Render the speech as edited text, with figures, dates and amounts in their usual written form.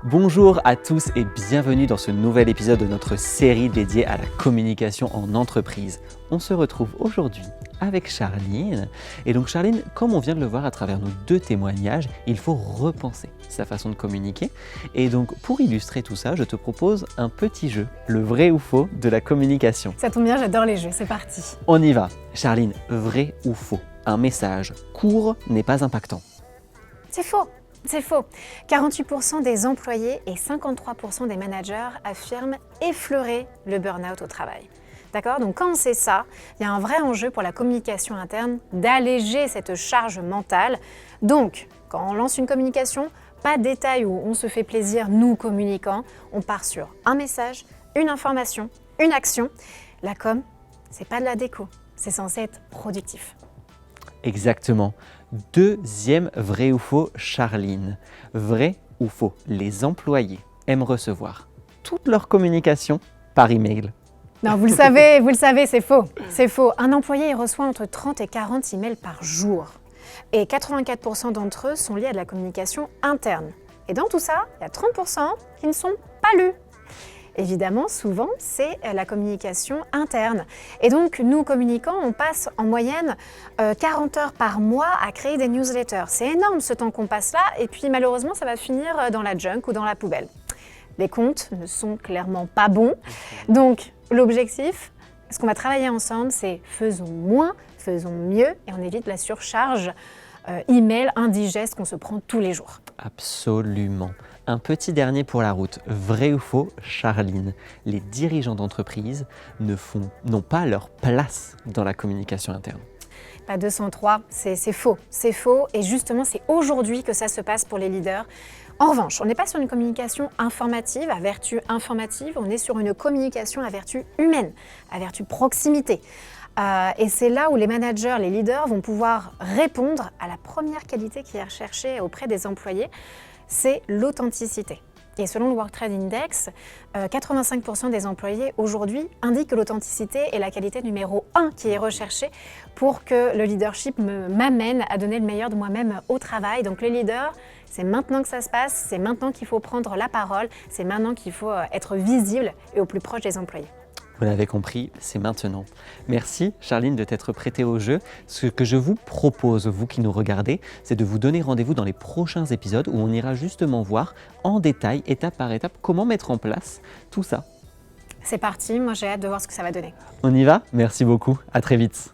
Bonjour à tous et bienvenue dans ce nouvel épisode de notre série dédiée à la communication en entreprise. On se retrouve aujourd'hui avec Charline. Et donc Charline, comme on vient de le voir à travers nos deux témoignages, il faut repenser sa façon de communiquer. Et donc pour illustrer tout ça, je te propose un petit jeu, le vrai ou faux de la communication. Ça tombe bien, j'adore les jeux, c'est parti. On y va. Charline, vrai ou faux? Un message court n'est pas impactant. C'est faux. C'est faux. 48% des employés et 53% des managers affirment effleurer le burn-out au travail. D'accord? Donc quand on sait ça, il y a un vrai enjeu pour la communication interne d'alléger cette charge mentale. Donc, quand on lance une communication, pas de détail où on se fait plaisir, nous communicants, on part sur un message, une information, une action. La com, c'est pas de la déco, c'est censé être productif. Exactement. Deuxième vrai ou faux, Charline. Vrai ou faux, les employés aiment recevoir toute leur communication par email. Non, vous le savez, c'est faux. C'est faux. Un employé il reçoit entre 30 et 40 emails par jour. Et 84% d'entre eux sont liés à de la communication interne. Et dans tout ça, il y a 30% qui ne sont pas lus. Évidemment, souvent, c'est la communication interne. Et donc, nous, communicants, on passe en moyenne 40 heures par mois à créer des newsletters. C'est énorme ce temps qu'on passe là, et puis malheureusement, ça va finir dans la junk ou dans la poubelle. Les comptes ne sont clairement pas bons. Donc, l'objectif, ce qu'on va travailler ensemble, c'est faisons moins, faisons mieux, et on évite la surcharge email indigeste qu'on se prend tous les jours. Absolument. Un petit dernier pour la route. Vrai ou faux, Charline? Les dirigeants d'entreprise n'ont pas leur place dans la communication interne. Pas 203, c'est faux. C'est faux et justement, c'est aujourd'hui que ça se passe pour les leaders. En revanche, on n'est pas sur une communication informative, à vertu informative, on est sur une communication à vertu humaine, à vertu proximité. Et c'est là où les managers, les leaders vont pouvoir répondre à la première qualité qui est recherchée auprès des employés, c'est l'authenticité. Et selon le World Trade Index, 85% des employés aujourd'hui indiquent que l'authenticité est la qualité numéro 1 qui est recherchée pour que le leadership m'amène à donner le meilleur de moi-même au travail. Donc le leader, c'est maintenant que ça se passe, c'est maintenant qu'il faut prendre la parole, c'est maintenant qu'il faut être visible et au plus proche des employés. Vous l'avez compris, c'est maintenant. Merci Charline de t'être prêtée au jeu. Ce que je vous propose, vous qui nous regardez, c'est de vous donner rendez-vous dans les prochains épisodes où on ira justement voir en détail, étape par étape, comment mettre en place tout ça. C'est parti, moi j'ai hâte de voir ce que ça va donner. On y va? Merci beaucoup, à très vite.